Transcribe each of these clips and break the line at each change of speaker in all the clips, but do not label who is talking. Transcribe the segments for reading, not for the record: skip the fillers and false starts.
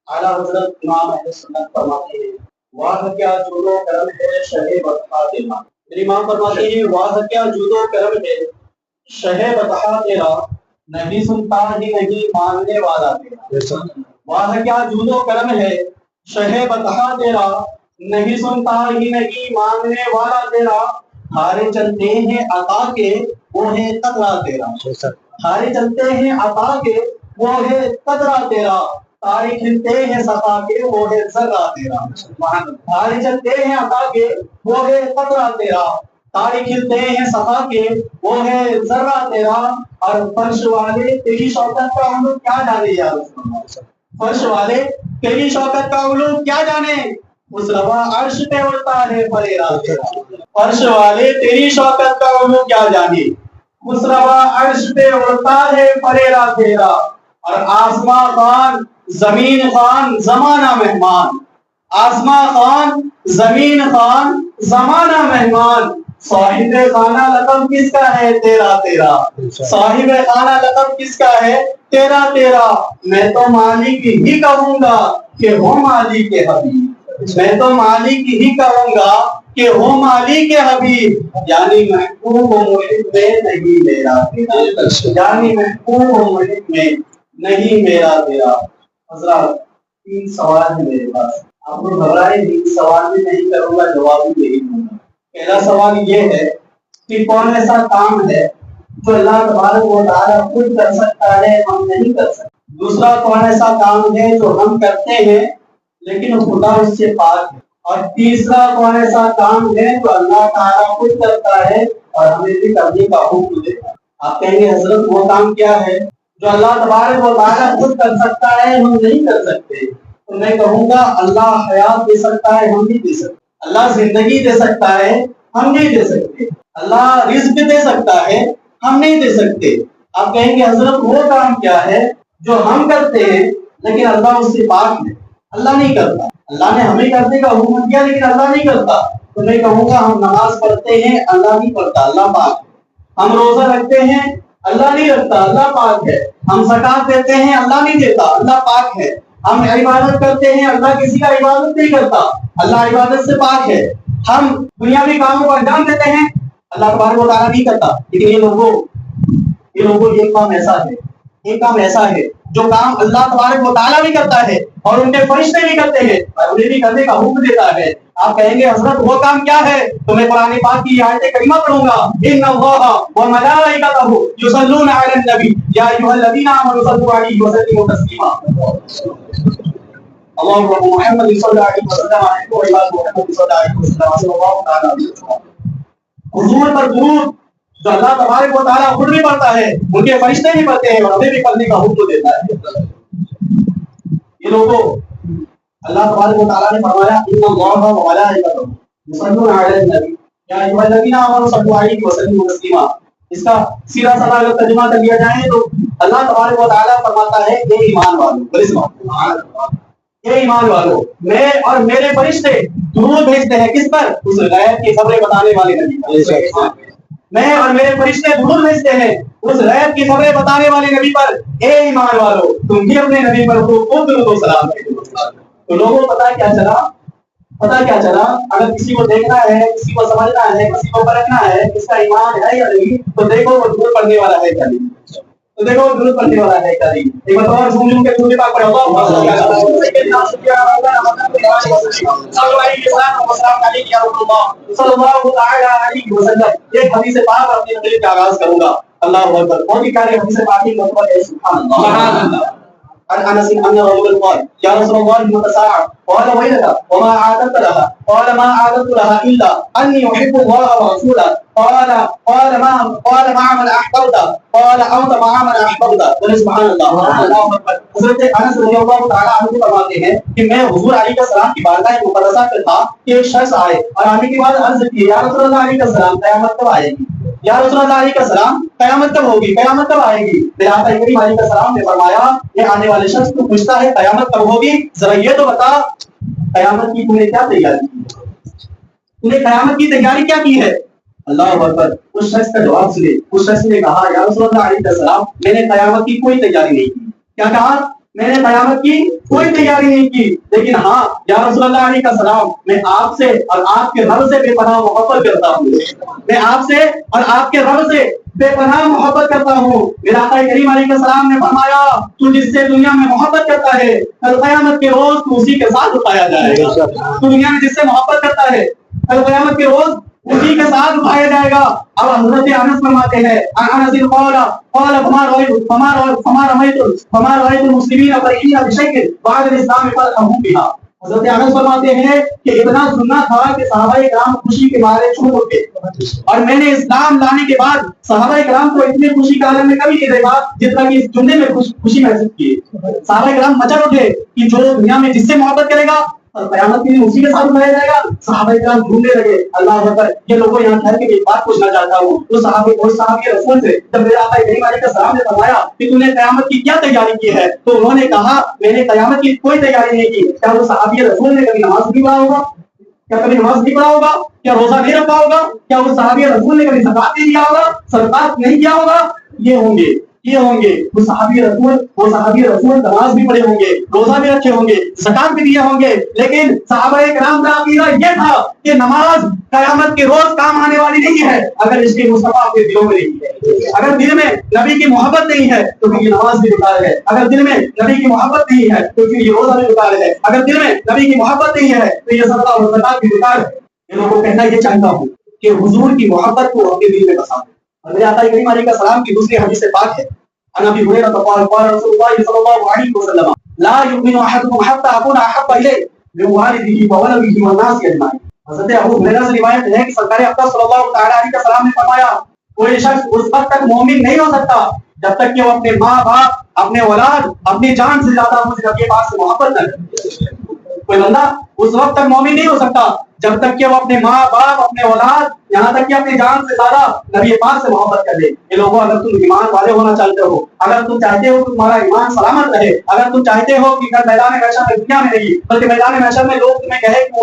اعلیٰ حضرت امام اہل سنت فرماتے ہیں واہ کیا جود و کرم ہے شہ بطحا تیرا. امام فرماتے ہیں واہ کیا جود و کرم ہے شہ بطحا تیرا، نہیں سنتا ہی نہیں ماننے والا تیرا. واہ کیا جود و کرم ہے شہ بطحا تیرا، نہیں سنتا ہی نہیں ماننے والا تیرا. ہارے چلتے ہیں عطا کے وہ ہے قدرہ تیرا، ہارے چلتے ہیں عطا کے وہ ہے قدرہ تیرا. تاریخ کھلتے ہیں صفا کے وہ ہے ذرہ تیرا. ہارے چلتے ہیں عطا کے وہ ہے قدرہ تیرا، تاریخ کھلتے ہیں صفا کے وہ ہے ذرہ تیرا. اور فرش والے تیری شوکت کا ہم لوگ کیا جانے یا رسول اللہ، فرش والے تیری شوکت کا ہم لوگ کیا جانے، اس روا عرش پہ اڑتا ہے فریرا تیرا. فرش والے تیری شوکت کا ہم لوگ کیا جانے، اس روا عرش پہ اڑتا ہے فریرا تیرا. اور آسماں خان زمین خان زمانہ مہمان، آسماں خان زمین خان زمانہ مہمان. صاحب خانہ لقب کس کا ہے تیرا تیرا، صاحب خانہ لقب کس کا ہے تیرا تیرا. میں تو مالک ہی کہوں گا کہ ہو مالک کے حبیب، میں تو مالک ہی کہوں گا کہ ہو مالک کے حبیب. یعنی محبوب و محب میں نہیں میرا تیرا، یعنی محبوب و محب میں نہیں میرا تیرا. حضرات 3 سوال ہے میرے پاس، آپ لوگ گھبرائے نہیں، سوال بھی نہیں کروں گا جواب بھی نہیں دوں گا. پہلا سوال یہ ہے کہ کون ایسا کام ہے جو اللہ تبارک و تعالیٰ خود کر سکتا ہے ہم نہیں کر سکتے. دوسرا کون ایسا کام ہے جو ہم کرتے ہیں لیکن خدا اس سے پاک ہے. اور تیسرا کون ایسا کام ہے جو اللہ تعالیٰ خود کرتا ہے اور ہمیں بھی کرنے کا حکم دیتا ہے. آپ کہیں گے حضرت وہ کام کیا ہے جو اللہ تبارک و تعالیٰ خود کر سکتا ہے ہم نہیں کر سکتے؟ تو میں کہوں گا اللہ حیات دے سکتا ہے ہم نہیں دے سکتے، اللہ زندگی دے سکتا ہے ہم نہیں دے سکتے، اللہ رزق دے سکتا ہے ہم نہیں دے سکتے. آپ کہیں گے حضرت وہ کام کیا ہے جو ہم کرتے ہیں لیکن اللہ اس سے پاک ہے، اللہ نہیں کرتا. اللہ نے ہمیں کرنے کا حکم دیا لیکن اللہ نہیں کرتا. تو میں کہوں گا ہم نماز پڑھتے ہیں اللہ نہیں پڑھتا، اللہ پاک ہے. ہم روزہ رکھتے ہیں اللہ نہیں رکھتا، اللہ پاک ہے. ہم زکات دیتے ہیں اللہ نہیں دیتا، اللہ پاک ہے. ہم عبادت کرتے ہیں اللہ کسی کا عبادت نہیں کرتا، اللہ عبادت سے پاک ہے. ہم دنیاوی کاموں کو انجام دیتے ہیں اللہ تبارک و تعالیٰ نہیں کرتا. لیکن یہ لوگوں ایک کام ایسا ہے، ایک کام ایسا ہے جو کام اللہ تبارک و تعالیٰ بھی کرتا ہے اور ان کے فرشتے بھی کرتے ہیں اور انہیں بھی کرنے کا حکم دیتا ہے. آپ کہیں گے حضرت وہ کام کیا ہے؟ تو میں قرآن پاک کی آیت کریمہ پڑھوں گا، ان اللہ وملائکتہ یصلون علی النبی یا ایھا الذین آمنوا صلوا علیہ وسلموا تسلیما. اللهم رب محمد صلی اللہ علیہ وسلم وعلى محمد صلی اللہ علیہ وسلم صلی اللہ تعالی علیہ وسلم. حضور پر درود جو اللہ تبارک و تعالیٰ خود بھی پڑھتا ہے، ان کے فرشتے بھی پڑھتے ہیں اور ہمیں بھی پڑھنے کا حکم دیتا ہے. یہ لوگوں اللہ تبارک و تعالیٰ نے فرمایا ان اللہ وملائکتہ یصلون علی النبی یا ایھا الذین آمنوا صلوا علیہ وسلموا تسلیما. اس کا سیدھا سادہ اگر ترجمہ کر لیا جائے تو اللہ تبارک و تعالیٰ فرماتا ہے اے ایمان والو، اے ایمان والو، میں اور میرے فرشتے درود بھیجتے ہیں کس پر؟ اس غیب کی خبریں بتانے والے نبی پر. میں اور میرے فرشتے درود بھیجتے ہیں اس غیب کی خبریں بتانے والے نبی پر. اے ایمان والو تم بھی اپنے نبی پر خوب درود و سلام بھیجو. تو لوگوں پتہ کیا چلا اگر کسی کو دیکھنا ہے، کسی کو سمجھنا ہے، کسی کو پرکھنا ہے اس کا ایمان ہے یا نہیں، تو دیکھو وہ درود پڑھنے والا ہے کیا نہیں، تو دیکھو درود پڑھنے والا ہے کیا نہیں. ایک بار اور جھوم کے درود پاک پڑھو اللہ صلی اللہ علیہ وسلم. ایک حدیث پاک اپنے دل کا آغاز کروں گا. اللہ اکبر. بہت ہی پیاری حدیث پاک ہے، مطلب ہے سبحان اللہ. عن انس ان رجلا قال يا رسول الله متى الساعه؟ قال ويلك وما عادت لها؟ قال ما عادت لها الا اني احب الله ورسوله. قال مع من احببت؟ قال انت مع من احببت. سبحان اللہ. حضرت انس رضی اللہ تعالی عنہ فرماتے ہیں کہ میں حضور علیہ السلام کی بارگاہ مقدسہ میں تھا کہ ایک شخص آئے اور آنے کے بعد عرض کی یا رسول اللہ علیہ السلام قیامت کب آئے گی؟ یا رسول اللہ علیہ السلام قیامت کب ہوگی، قیامت کب آئے گی؟ پھر آقا کریم علیہ السلام نے فرمایا یہ آنے والے شخص کو پوچھتا ہے قیامت کب ہوگی، ذرا یہ تو بتا قیامت کی تم نے کیا تیاری کی، تم نے قیامت کی تیاری کیا کی ہے؟ اللہ اکبر. اس شخص کا جواب سنے. اس شخص نے کہا یا رسول اللہ علیہ السلام میں نے قیامت کی کوئی تیاری نہیں کی. کیا کہا؟ میں نے قیامت کی کوئی تیاری نہیں کی، لیکن ہاں یا رسول اللہ علیہ السلام میں آپ سے اور آپ کے رب سے بے پناہ محبت کرتا ہوں، میں آپ سے اور آپ کے رب سے بے پناہ محبت کرتا ہوں۔ میرا آقا کریم علیہ السلام نے فرمایا تو جس سے دنیا میں محبت کرتا ہے کل قیامت کے روز تو اسی کے ساتھ اٹھایا جائے گا۔ تو دنیا میں جس سے محبت کرتا ہے کل قیامت کے روز اسی کے ساتھ اٹھایا جائے گا۔ اب حضرت انس فرماتے ہیں انس قال قال فما رأيت المسلمین فرحین بشیء بعد الاسلام فرحوا بها۔ حضرت انس فرماتے ہیں کہ اتنا سننا تھا کہ صحابہ کرام خوشی کے مارے چھوٹ اٹھے، اور میں نے اسلام لانے کے بعد صحابہ کرام کو اتنی خوشی کا عالم میں کبھی نہیں دیکھا جتنا کہ اس جملے میں خوشی محسوس کی۔ صحابہ کرام مچل اٹھے کہ جو دنیا میں جس سے محبت کرے گا اور قیامت کے دن اسی کے ساتھ اٹھایا جائے گا۔ صحابہ کرام ڈھونڈنے لگے، اللہ اکبر۔ یہ لوگوں یہاں ٹھہر کے ایک بات پوچھنا چاہتا ہوں، وہ صحابی رسول سے جب میرے آقا کریم علیہ السلام نے فرمایا کہ تو نے قیامت کی کیا تیاری کی ہے، تو انہوں نے کہا میں نے قیامت کی کوئی تیاری نہیں کی۔ کیا وہ صحابی رسول نے کبھی نماز نہیں پڑھا ہوگا؟ کیا کبھی نماز نہیں پڑھا ہوگا؟ کیا روزہ نہیں رکھا ہوگا؟ کیا وہ صحابی رسول نے کبھی زکات نہیں دیا ہوگا، صدقات نہیں کیا ہوگا؟ یہ ہوں گے وہ صحابی رسول نماز بھی پڑھے ہوں گے، روزہ بھی رکھے ہوں گے، زکات بھی دیے ہوں گے، لیکن صحابہ کرام کا عقیدہ یہ تھا کہ نماز قیامت کے روز کام آنے والی نہیں ہے اگر اس کی مصطفیٰ آپ کے دلوں میں نہیں ہے۔ اگر دل میں نبی کی محبت نہیں ہے تو پھر یہ نماز بھی بیکار ہے، اگر دل میں نبی کی محبت نہیں ہے تو پھر یہ روزہ بھی بیکار ہے، اگر دل میں نبی کی محبت نہیں ہے تو یہ صدقہ اور زکات بھی بیکار ہے۔ یہ لوگوں کو کہنا یہ چاہتا ہوں کہ حضور کی محبت کو اپنے دل میں بسا۔ اور میرے آقا کریم علیہ السلام کی دوسری حدیث پاک ہے، عن ابي هريره قال قال رسول الله صلى الله عليه وسلم لا يؤمن احدكم حتى اكون احب اليه من والده وولده والناس اجمعين۔ حضرت ابو ہریرہ سے روایت ہے کہ سرکار اقدس صلی اللہ تعالی علیہ وسلم نے فرمایا کوئی شخص اس وقت تک مومن نہیں ہو سکتا جب تک کہ وہ اپنے ماں باپ، اپنے اولاد، اپنی جان سے زیادہ مجھ رب کے پاس سے محبت نہ کرے۔ کوئی بندہ اس وقت تک مومن نہیں ہو سکتا جب تک کہ وہ اپنے ماں باپ، اپنے اولاد، یہاں تک کہ اپنی جان سے زیادہ نبی پاک سے محبت کر لے۔ یہ لوگوں اگر تم ایمان والے ہونا چاہتے ہو، اگر تم چاہتے ہو کہ تمہارا ایمان سلامت رہے، اگر تم چاہتے ہو کہ میدان محشر میں دنیا میں نہیں بلکہ میدان محشر میں لوگ تمہیں کہے کہ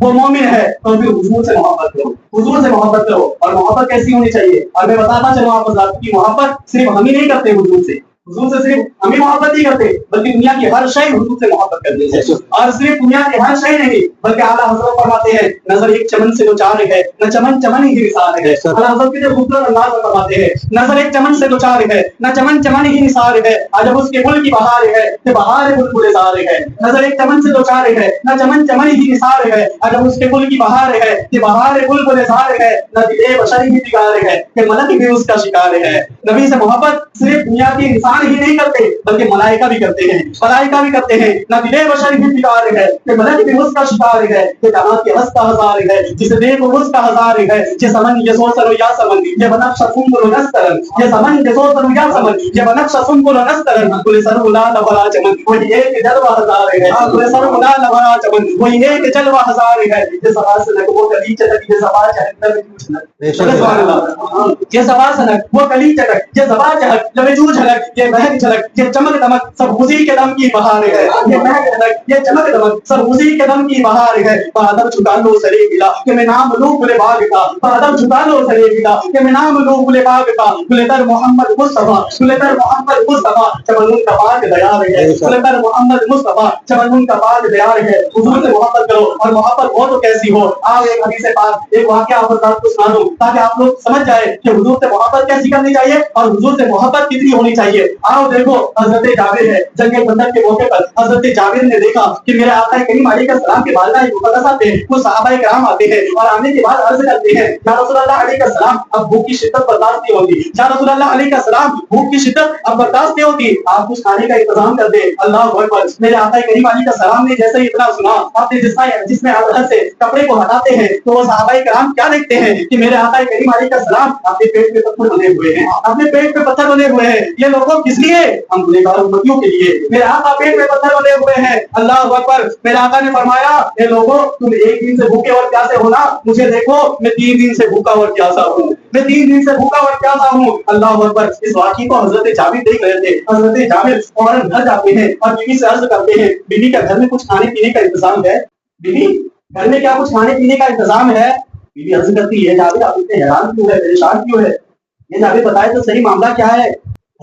وہ مومن ہے تو پھر حضور سے محبت کرو، حضور سے محبت کرو۔ اور محبت کیسی ہونی چاہیے؟ اور میں بتاتا چلوں آپ حضرات کی محبت صرف ہم ہی نہیں کرتے حضور سے صرف ہم ہی محبت نہیں کرتے بلکہ دنیا کی ہر شے حضور سے محبت کرتے ہیں۔ اور صرف دنیا کی ہر شے نہیں بلکہ اعلیٰ حضرت فرماتے ہیں نظر ایک چمن سے دو چار ہے، نہ چمن چمن ہی نثار ہے۔ اعلیٰ حضرت کے خوبصورت انداز میں فرماتے ہیں نظر ایک چمن سے دو چار ہے، نہ چمن چمن ہی نثار ہے، جب اس کے گل کی بہار ہے کہ بہار بلبل زار ہے۔ نظر ایک چمن سے دو چار ہے، نہ چمن چمن ہی نثار ہے، جب اس کے گل کی بہار ہے کہ بہار بلبل زار ہے، نہ دل بشر ہی بگار ہے کہ ملک بھی اس کا شکار ہے۔ نبی سے محبت صرف دنیا کی انسان ہی نہیں کرتے بلکہ ملائکہ بھی کرتے ہیں، ملائکہ بھی کرتے ہیں۔ نہ دل بشر ہی بگار ہے کہ ملک بھی اس کا شکار ہے کہ جہاں کے ہنس کا ہزار ہے، جسے دیکھو اس کا ہزار ہے، یہ سمن یہ سو سرو یا سمن یہ بنقش سنبل نسترن، یہ سمن یہ سو سرو یا سمن یہ بنقش سنبل نسترن، کل سرو لا لبلا چمن وہی ایک جلوہ ہزار ہے، کل سرو لا لبلا چمن وہی ایک جلوہ ہزار ہے۔ یہ سبا سنک وہ کلی چٹک یہ سبا چہک سبحان اللہ، یہ سبا سنک وہ کلی چٹک یہ سبا چہک لبے جو جھلک یہ مہک جھلک یہ چمک دمک سب اسی کے دم کی بہار ہے، یہ مہک جھلک یہ چمک دمک سب اسی کے دم کی بہار ہے۔ بادل چھٹا لو سرے گلا کہ میں نام لوں گلے باغ کا، بادل چھٹا لو سرے گلا کہ میں نام لوں گلے باغ کا، گلتر محمد مصطفیٰ گلتر محمد مصطفیٰ چمن کا پاک دیار ہے، گلتر محمد مصطفیٰ چمن کا پاک دیار ہے۔ حضور سے محبت کرو اور محبت ہو تو کیسی ہو۔ آپ ایک حدیث پاک ایک واقعہ آپ کو سنا دوں تاکہ آپ لوگ سمجھ جائے کہ حضور سے محبت کیسی کرنی چاہیے اور حضور سے محبت کتنی ہونی چاہیے۔ آؤ دیکھو حضرت جابر ہے، جنگ بندر کے موقع پر حضرت جابر نے دیکھا کہ میرے آقا کریم علیہ السلام کے والدہ مقدس آتے ہیں، وہ صحابہ کرام آتے ہیں اور آنے کے بعد عرض کرتے ہیں یا رسول اللہ علیہ السلام اب بھوک کی شدت برداشت نہیں ہوتی، یا رسول اللہ علیہ السلام بھوک کی شدت اب برداشت نہیں ہوتی، آپ کچھ کھانے کا انتظام کر دیں۔ اللہ اکبر۔ میرے آقا کریم علیہ السلام نے جیسے ہی اتنا سنا اپنے جسم اطہر سے کپڑے کو ہٹاتے ہیں تو وہ صحابہ کرام کیا دیکھتے ہیں کہ میرے آقا کریم علیہ السلام اپنے پیٹ میں پتھر بندھے ہوئے ہیں، اپنے پیٹ میں پتھر بندھے ہوئے ہیں۔ یہ لوگوں کس لیے؟ ہم گنہگار امتیوں کے لیے۔ میرے آقا پیٹ میں پتھر بندھے ہوئے ہیں۔ اللہ اکبر۔ میرے آقا نے فرمایا اے لوگوں تم ایک دن سے بھوکے اور پیاسے ہو نا، مجھے دیکھو میں 3 دن سے بھوکا اور پیاسا ہوں، میں 3 دن سے بھوکا اور پیاسا ہوں۔ اللہ اکبر۔ اس واقعے کو حضرت جابر دیکھ رہے تھے۔ حضرت جابر فوراً گھر جاتے ہیں اور بیوی سے عرض کرتے ہیں بیوی کیا گھر میں کچھ کھانے پینے کا انتظام ہے؟ بیوی گھر میں کیا کچھ کھانے پینے کا انتظام ہے؟ بیوی عرض کرتی ہے جابر آپ اتنے حیران کیوں ہے، پریشان کیوں ہے؟ یہ جابر بتائے تو صحیح معاملہ کیا ہے؟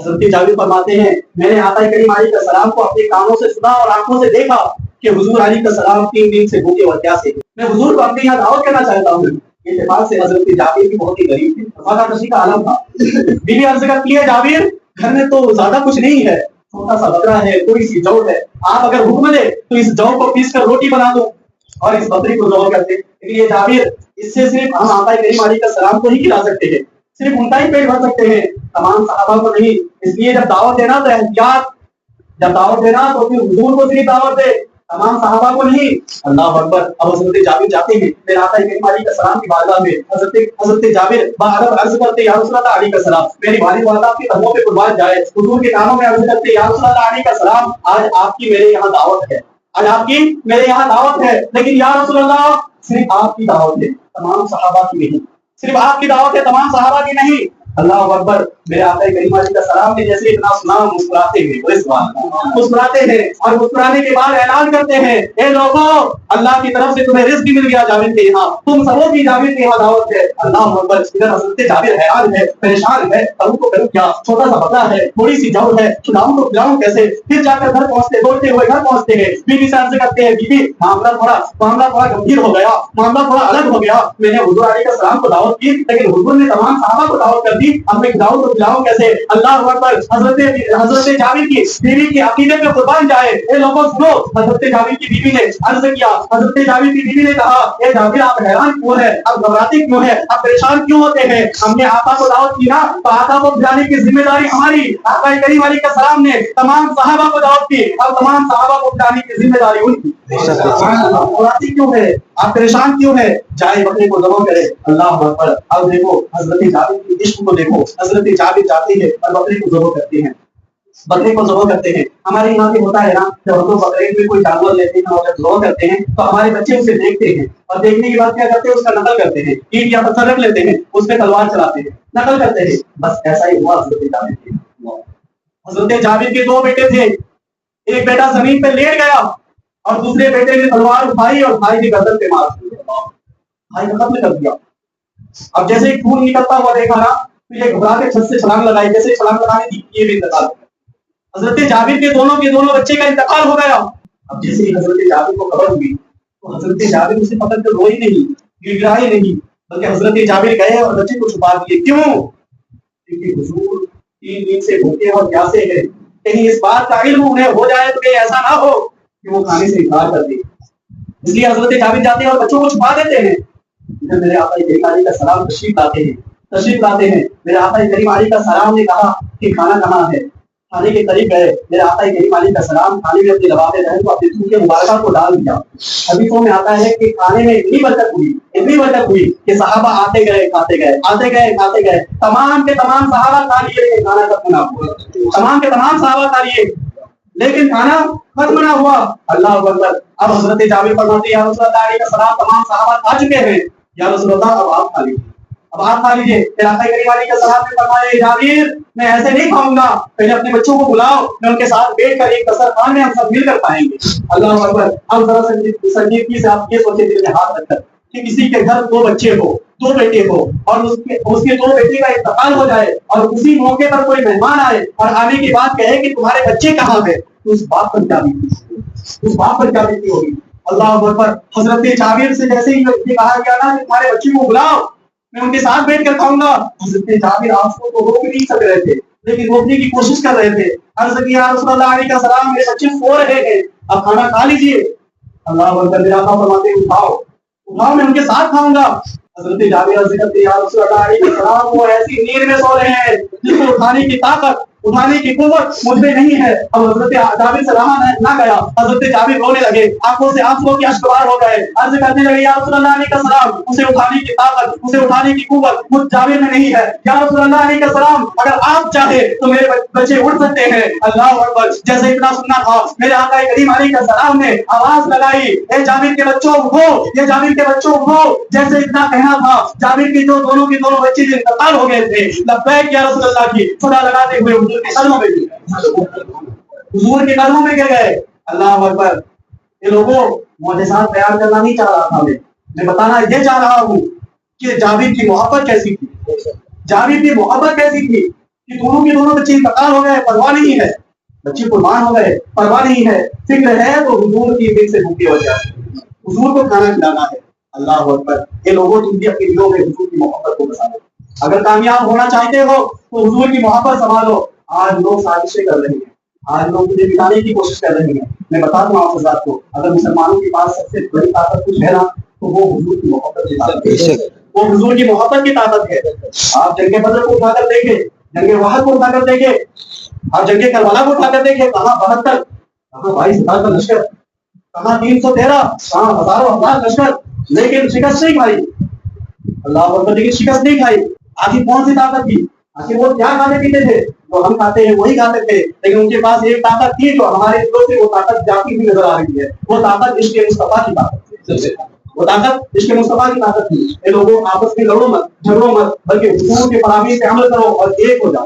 حضرت جابر فرماتے ہیں میں نے آقا کریم علیہ السلام کو اپنے کانوں سے سنا اور آنکھوں سے دیکھا کہ حضور علیہ السلام 3 دن سے بھوکے اور پیاسے تھے. میں حضور کو اپنے یہاں دعوت کرنا چاہتا ہوں. اتفاق سے حضرت جابر بھی بہت ہی غریب تھے, فقہ کشی کا عالم تھا. بیوی عرض کرتی ہے جابر گھر میں تو زیادہ کچھ نہیں ہے, چھوٹا سا بکرا ہے, تھوڑی سی جو ہے, آپ اگر حکم دے تو اس جو کو پیس کر روٹی بنا دو اور اس بکری کو ذبح کرتے. لیکن یہ جابر اس سے صرف ہم آقا کریم علیہ السلام کو ہی کھلا سکتے ہیں, صرف ان کا ہی پیٹ بھر سکتے ہیں, تمام صحابہ کو نہیں. اس لیے جب دعوت دینا تو احتیاط, جب دعوت دینا تو پھر حضور کو صرف دعوت دے, تمام صحابہ کو نہیں. اللہ اکبر. اب حضرت جابر جاتے ہیں میرے آقا کریم علیہ السلام کی بارگاہ میں. حضرت جابر باعدب عرض کرتے یا رسول اللہ علیہ السلام میری بھاری والدہ کی قدموں پہ قربان جائے. حضور کے کانوں میں عرض کرتے یا رسول اللہ علیہ السلام آج آپ کی میرے یہاں دعوت ہے, آج آپ کی میرے یہاں دعوت ہے, لیکن یا رسول اللہ صرف آپ کی دعوت ہے, تمام صحابہ کی نہیں. صرف آپ کی دعوت ہے, تمام صحابہ کی نہیں. اللہ اکبر. میرے آقا کریم علیہ السلام نے جیسے اتنا سنا مسکراتے ہیں, مسکراتے ہیں اور مسکرانے کے بعد اعلان کرتے ہیں اے لوگوں اللہ کی طرف سے تمہیں رزق مل گیا جابر کے یہاں, تم سبوں کی جابر کے یہاں دعوت ہے. اللہ اکبر. ادھر حضرت جابر حیران ہے, پریشان ہے, کروں تو کروں کیا, چھوٹا سا بکرا ہے, تھوڑی سی جو ہے, کھلاؤں تو کھلاؤں کیسے. پھر جا کر گھر پہنچتے, دوڑتے ہوئے گھر پہنچتے ہیں, بیوی سے عرض کرتے ہیں بیوی معاملہ تھوڑا گمبھیر ہو گیا, معاملہ تھوڑا الگ ہو گیا. میں نے حضور علیہ السلام کو دعوت کی لیکن حضور نے تمام صحابہ کو دعوت کر دی, اب میں کھلاؤں تو کھلاؤں کیسے. اللہ اکبر. حضرت جابر کی بیوی کی عقیدے پہ قربان جائے. اے لوگوں سنو, حضرت جابر کی بیوی نے عرض کیا, حضرت جابر کی بیوی نے کہا اے جابر آپ حیران کیوں ہے, آپ گھبراتے کیوں ہے, آپ پریشان کیوں ہوتے ہیں. ہم نے آقا کو دعوت کی نا تو آقا کو کھلانے کی ذمہ داری ہماری. آقا کریم علیہ السلام نے تمام صحابہ کو دعوت کی اور تمام صحابہ کو کھلانے کی ذمہ داری ان کی. آپ گھبراتے کیوں ہے, آپ پریشان کیوں ہے, جائے بکرے کو ذبح کرے. اللہ اکبر. اب دیکھو حضرت جابر کی عشق کو دیکھو, حضرت جابر جاتے ہیں اور بکرے کو ذبح کرتے ہیں, بکرے کو ذبح کرتے ہیں. ہمارے یہاں بھی ہوتا ہے نا جب ہم لوگ بکرے میں کوئی جانور لیتے ہیں اور جب ذبح کرتے ہیں تو ہمارے بچے اسے دیکھتے ہیں اور دیکھنے کے بعد کیا کرتے ہیں, اس کا نقل کرتے ہیں, اینٹ یا پتھر رکھ لیتے ہیں, اس پہ تلوار چلاتے ہیں, نقل کرتے ہیں. بس ایسا ہی ہوا حضرت جابر کے. حضرت جابر کے 2 بیٹے تھے, ایک بیٹا زمین پہ لیٹ گیا اور دوسرے بیٹے نے تلوار اٹھائی اور بھائی کی گردن پہ مار دیا, بھائی کو ختم کر دیا. اب جیسے ایک خون نکلتا ہوا دیکھا نا تو یہ گھبرا کے چھت سے چھلانگ لگائی, جیسے چھلانگ لگانے کی یہ بھی انتقال. حضرت جابر کے دونوں بچے کا انتقال ہو گیا. اب جیسے ہی حضرت جابر کو خبر ہوئی تو حضرت جابر اسے پکڑ کر روئی نہیں, گڑگڑائے نہیں, بلکہ حضرت جابر گئے اور بچے کو چھپا دیے. کیوں؟ کیونکہ حضور 3 دن سے بھوکے اور پیاسے ہیں, کہیں اس بات کا علم انہیں ہو جائے تو کہیں ایسا نہ ہو کہ وہ کھانے سے انکار کر دے. اس لیے حضرت جابر جاتے ہیں اور بچوں کو چھپا دیتے ہیں. میرے آقا کریم علیہ السلام تشریف لاتے ہیں. میرے آقا کریم علیہ السلام نے کہا کہ کھانا کہاں ہے, کھانے کے قریب گئے. میرے آقا کریم علیہ السلام کھانے میں اپنے لباس رہے تو اپنے تھوک کے مبارکہ کو ڈال دیا. حدیثوں میں آتا ہے کہ کھانے میں اتنی برکت ہوئی کہ صحابہ آتے گئے کھاتے گئے. تمام کے تمام صحابہ کھا لیے, کھانا ختم نہ ہوا. تمام کے تمام صحابہ کھا لیے لیکن کھانا ختم نہ ہوا. اللہ اکبر. اب حضرت جابر فرماتے ہیں یا رسول اللہ علیہ السلام تمام صحابہ کھا چکے ہیں, یا رسول اللہ اب آپ کھا لیجیے. پھر آقا کریم علیہ السلام نے فرمایا جابر میں ایسے نہیں کھاؤں گا, پہلے اپنے بچوں کو بلاؤ, میں ان کے ساتھ بیٹھ کر ایک دسترخوان میں ہم سب مل کر کھائیں گے. اللہ اکبر. اب ذرا سنجیدگی سے آپ یہ سوچے دل میں ہاتھ رکھ کر کہ کسی کے گھر 2 بچے ہو, 2 بیٹے ہو اور اس کے 2 بیٹے کا انتقال ہو جائے اور اسی موقع پر کوئی مہمان آئے اور آنے کے بعد کہے کہ تمہارے بچے کہاں ہیں, تو اس باپ پر کیا بیتی ہوگی. اللہ اکبر. حضرت جابر سے جیسے ہی یہ کہا گیا نا کہ تمہارے بچے کو بلاؤ, میں ان کے ساتھ بیٹھ کر کھاؤں گا, حضرت جابر آپ کو روک نہیں سک رہے تھے لیکن روکنے کی کوشش کر رہے تھے. عرض کیا رسول اللہ علیہ السلام میرے بچے سو رہے ہیں, اب کھانا کھا لیجیے. اللہ اکبر. میرے آقا فرماتے ہیں اٹھاؤ میں ان کے ساتھ کھاؤں گا. حضرت جابر عرض کرتے ہیں یا رسول اللہ علیہ السلام وہ ایسی نیند میں سو رہے ہیں جس کو اٹھانے کی طاقت اٹھانے کی قوت مجھ میں نہیں ہے. اب حضرت جابر سے رہا نہ گیا, حضرت جابر رونے لگے, آنکھوں سے آنسو کے اشکبار ہو گئے. عرض کرنے لگے یا رسول اللہ علیہ السلام اسے اٹھانے کی طاقت اسے اٹھانے کی قوت مجھ جابر میں نہیں ہے. یا رسول اللہ علیہ السلام اگر آپ چاہے تو میرے بچے اٹھ سکتے ہیں. اللہ اکبر. جیسے اتنا سننا تھا میرے آقا کریم علیہ السلام نے آواز لگائی اے جابر کے بچوں اٹھو, یہ جابر کے بچوں اٹھو. جیسے اتنا کہنا تھا جابر کی جو دونوں بچے انتقال ہو گئے تھے. لبیک یا رسول اللہ کی صدا لگاتے ہوئے حضور کے قدموں میں گر گئے. اللہ اکبر. یہ لوگوں معجزات بیان کرنا نہیں چاہ رہا تھا, میں بتانا یہ چاہ رہا ہوں کہ جابر کی محبت کیسی تھی, کہ دونوں کے دونوں بچے انتقال ہو گئے، پرواہ نہیں ہے، بچے قربان ہو گئے، پرواہ نہیں ہے، فکر ہے تو حضور کی دل سے بھوکے ہو جائے، حضور کو کھانا کھلانا ہے۔ اللہ اکبر، یہ لوگوں تم بھی اپنے دلوں میں حضور کی محبت کو بسا دو۔ اگر کامیاب ہونا چاہتے ہو تو حضور کی محبت سنبھالو۔ آج لوگ سازشیں کر رہے ہیں، آج لوگ مجھے مٹانے کی کوشش کر رہے ہیں۔ میں بتا دوں آپ حضرات کو، اگر مسلمانوں کے پاس سب سے بڑی طاقت کچھ ہے نا تو وہ حضور کی محبت کی طاقت ہے، وہ حضور کی محبت کی طاقت ہے۔ آپ جنگ بدر کو اٹھا کر دیکھیں، جنگ وحد کو اٹھا کر دیکھیں، آپ جنگ کربلا کو اٹھا کر دیکھیں، کہاں 72، کہاں 22,000 کا لشکر، کہاں 313، کہاں ہزاروں ہزار لشکر، لیکن شکست نہیں کھائی۔ اللہ اکبر، لیکن شکست نہیں کھائی۔ آخر کون سی طاقت تھی؟ آخر وہ کیا کھاتے پیتے تھے؟ جو ہم کھاتے ہیں وہی کھاتے تھے، لیکن ان کے پاس ایک طاقت تھی جو ہمارے دلوں سے وہ طاقت جاتی ہوئی نظر آ رہی ہے۔ وہ طاقت عشق مصطفیٰ کی طاقت تھی، وہ طاقت عشق مصطفیٰ کی طاقت تھی۔ اے لوگوں، آپس میں لڑو مت، جھگڑو مت، بلکہ حضور کے فرامین پہ عمل کرو اور ایک ہو جاؤ،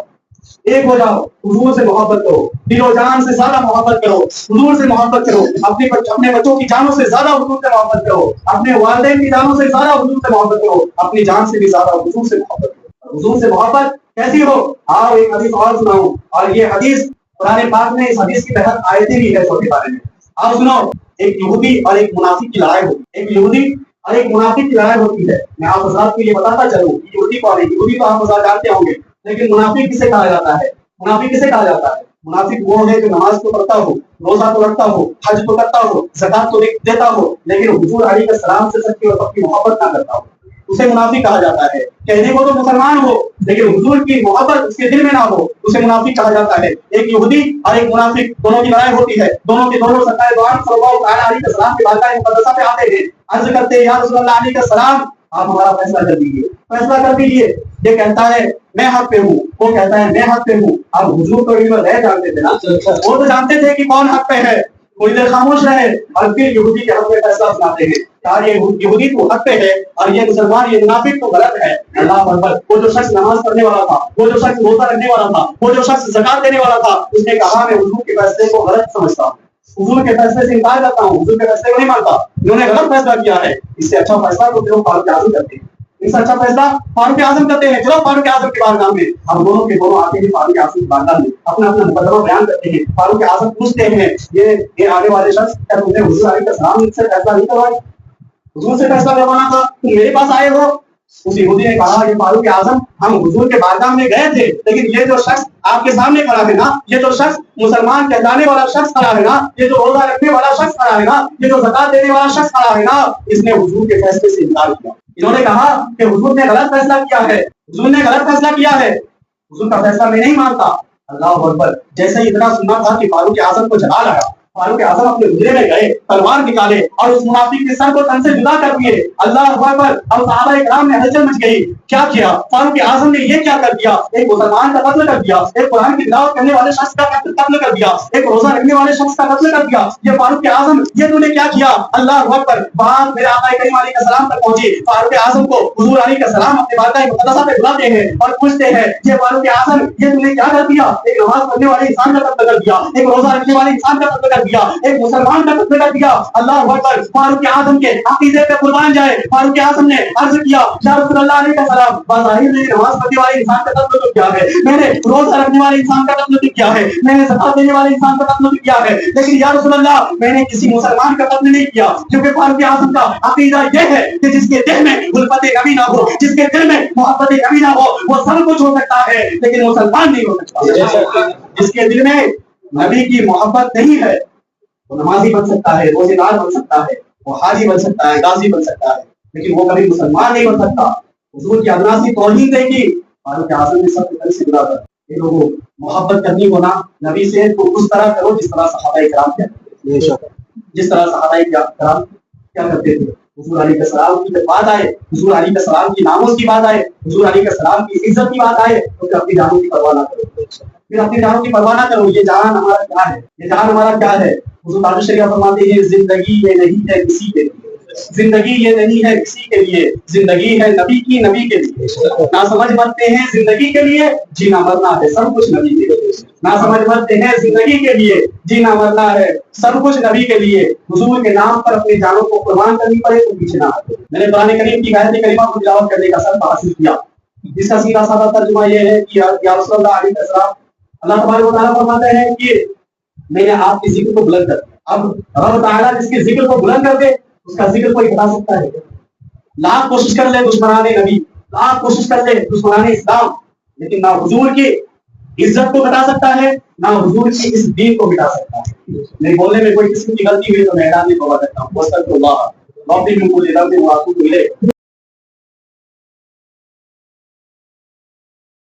ایک ہو جاؤ۔ حضور سے محبت کرو، دل و جان سے زیادہ محبت کرو، حضور سے محبت کرو، اپنے بچوں کی جانوں سے زیادہ حضور سے محبت کرو، اپنے والدین کی جانوں سے زیادہ حضور سے محبت کرو، اپنی جان سے بھی زیادہ حضور سے محبت کرو۔ حضور سے محبت کیسی ہو؟ آؤ ایک حدیث اور سناؤں، اور یہ حدیث قرآن پاک میں اس حدیث کے تحت آیتیں بھی ہے کے بارے میں۔ آپ سنو، ایک یہودی اور ایک منافق کی لڑائی ہوتی ہے، ایک یہودی اور ایک منافق کی لڑائی ہوتی ہے۔ میں آپ حضرات کو یہ بتاتا چلوں کہ یہودی کون ہے۔ یہودی تو آپ حضرات جانتے ہوں گے، لیکن منافق کسے کہا جاتا ہے؟ منافق کسے کہا جاتا ہے؟ منافق وہ ہے جو نماز تو پڑھتا ہو، روزہ تو رکھتا ہو، حج تو کرتا ہو، زکات تو دیتا ہو، لیکن حضور علیہ السلام سے سچی اور پکی محبت نہ کرتا ہو، اسے منافق کہا جاتا ہے۔ کہنے کو تو مسلمان ہو لیکن حضور کی محبت اس کے دل میں نہ ہو، اسے منافق کہا جاتا ہے۔ ایک یہودی اور ایک منافق، دونوں کی لڑائی ہوتی ہے، دونوں کے دونوں سرکار دو عالم صلی اللہ علیہ وسلم کے بارگاہ مقدسہ پہ آتے ہیں، عرض کرتے ہیں یا رسول اللہ علیہ السلام، آپ ہمارا فیصلہ کر دیجیے، فیصلہ کر دیجیے۔ یہ کہتا ہے میں حق پہ ہوں، وہ کہتا ہے میں حق پہ ہوں۔ اب حضور تو علم غیب جانتے تھے نا، وہ تو جانتے تھے کہ کون حق پہ ہے۔ کوئی دیر خاموش رہے اور پھر یہودی کے حق پہ فیصلہ سناتے ہیں، یار یہ یہودی تو حق پہ ہے اور یہ مسلمان، یہ منافق تو غلط ہے۔ اللہ اکبر، وہ جو شخص نماز پڑھنے والا تھا، وہ جو شخص روزہ رکھنے والا تھا، وہ جو شخص زکات دینے والا تھا، اس نے کہا میں حضور کے فیصلے کو غلط سمجھتا ہوں، حضور کے فیصلے سے انکار کرتا ہوں، حضور کے فیصلے کو نہیں مانتا، انہوں نے غلط فیصلہ کیا ہے۔ اس سے اچھا فیصلہ تو پھر فاروق اعظم کرتے ہیں، اس سے اچھا فیصلہ فاروق اعظم کرتے ہیں۔ چلو فاروق اعظم کے بارگاہ میں، ہم دونوں کے دونوں آتے ہیں فاروق اعظم کے بارگاہ میں، اپنا اپنا مقدمہ بیان کرتے ہیں۔ فاروق اعظم پوچھتے ہیں یہ آنے والے شخص، کیا تم نے حضور علیہ السلام سے فیصلہ نہیں کروایا؟ حضور سے فیصلہ کروانا تھا، تم میرے پاس آئے ہو؟ اس یہودی نے کہا یہ فاروق اعظم، ہم حضور کے بارگاہ میں گئے تھے، لیکن یہ جو شخص آپ کے سامنے کھڑا ہے نا، یہ جو شخص مسلمان کہلانے والا شخص کھڑا ہے نا، یہ جو روزہ رکھنے والا شخص کھڑا ہے نا، یہ جو زکات دینے والا شخص کھڑا ہے نا، اس نے حضور کے فیصلے سے انکار کیا۔ انہوں نے کہا کہ حضور نے غلط فیصلہ کیا ہے، حضور نے غلط فیصلہ کیا ہے، حضور کا فیصلہ میں نہیں مانتا۔ اللہ اکبر، جیسے ہی اتنا سننا تھا کہ فاروق اعظم کو جلا لگا، فاروق اعظم اپنے حجرے میں گئے، تلوار نکالے اور اس منافق کے سر کو تن سے جدا کر دیے۔ اللہ اکبر، اور صحابہ کرام میں ہلچل مچ گئی۔ کیا کیا فاروق اعظم نے؟ یہ کیا کر دیا؟ ایک مسلمان کا قتل کر دیا، ایک قرآن کی تلاوت کرنے والے شخص کا قتل کر دیا، ایک روزہ رکھنے والے شخص کا قتل کر دیا۔ یہ فاروق اعظم، یہ تو نے کیا کیا؟ اللہ اکبر، بات میرے آقا کریم علیہ السلام تک پہنچی۔ فاروق اعظم کو حضور علیہ السلام اپنے بارگاہ مقدسہ پہ بلاتے ہیں اور پوچھتے ہیں یہ فاروق اعظم، یہ تم نے کیا کر دیا؟ ایک نماز پڑھنے والے انسان کا قتل کر دیا، ایک روزہ رکھنے والے انسان کا قتل کر دیا، ایک مسلمان کا قتل کر دیا۔ اللہ اکبر، فاروق اعظم کے عقیدے پہ قربان جائے۔ فاروق اعظم نے عرض کیا یا رسول اللہ علیہ السلام، بظاہر میں نماز پڑھنے والے انسان کا قتل تو کیا ہے، میں نے روزہ رکھنے والے انسان کا قتل تو کیا ہے، میں نے زکات دینے والے انسان کا قتل تو کیا ہے، لیکن یا رسول اللہ میں نے کسی مسلمان کا قتل نہیں کیا، کیونکہ فاروق اعظم کا عقیدہ یہ ہے کہ جس کے دل میں الفت نبی نہ ہو، جس کے دل میں محبت نبی نہ ہو، وہ سب کچھ ہو سکتا ہے لیکن مسلمان نہیں ہو سکتا۔ جس کے دل میں نبی کی محبت نہیں ہے وہ نمازی بن سکتا ہے، روزے دار بن سکتا ہے، وہ حاجی بن سکتا ہے، غازی بن سکتا ہے، لیکن وہ کبھی مسلمان نہیں بن سکتا۔ حضور کی ادناسی توہین دیکھی، فاروق اعظم نے سب کے دل سے جدا کر یہ لوگوں محبت کرنی ہونا نبی سے تو اس طرح کرو جس طرح صحابہ کرام کیا کرتے تھے، جس طرح صحابہ کرام کیا کرتے تھے۔ حضور علیہ السلام کی جب بات آئے، حضور علیہ السلام کی ناموس کی بات آئے، حضور علیہ السلام کی عزت کی بات آئے تو پھر اپنی جانوں کی پرواہ نہ کرو، پھر اپنی جانوں کی پرواہ نہ کرو۔ یہ جان ہمارا کیا ہے، یہ جان ہمارا کیا ہے؟ حضور تاج شریعہ فرماتے ہیں زندگی یہ نہیں ہے کسی کے لیے، زندگی یہ نہیں ہے کسی کے لیے، زندگی ہے نبی کی، نبی کے لیے۔ نہ سمجھ مرتے ہیں زندگی کے لیے، جینا مرنا ہے سب کچھ نبی کے لیے۔ نہ سمجھ مرتے ہیں زندگی کے لیے، جینا مرنا ہے سب کچھ نبی کے لیے۔ حضور کے نام پر اپنی جانوں کو قربان کرنی پڑے تو پیچھے نہ ہٹو۔ میں نے قرآن کریم کی آیت کریمہ کو تلاوت کرنے کا سبق حاصل کیا، جس کا سیدھا سادہ ترجمہ یہ ہے کہ یا رسول اللہ علیہ السلام اللہ تبارک و تعالیٰ فرماتے ہیں کہ میں نے آپ کی ذکر کو بلند کر دیا. اب رب تعالیٰ جس کی ذکر کو بلند کر دے اس کا ذکر کوئی گھٹا سکتا ہے؟ لاکھ کوشش کر لے دشمنان نبی، لاکھ کوشش کر لے دشمنان اسلام، لیکن نہ حضور کی عزت کو گھٹا سکتا ہے نہ حضور کی اس دین کو مٹا سکتا ہے. میرے بولنے میں کوئی قسم کی غلطی ہوئی تو میں اعلان نہیں کروا سکتا ہوں. وصلی اللہ ربی من کل ذنب واتوب الیہ.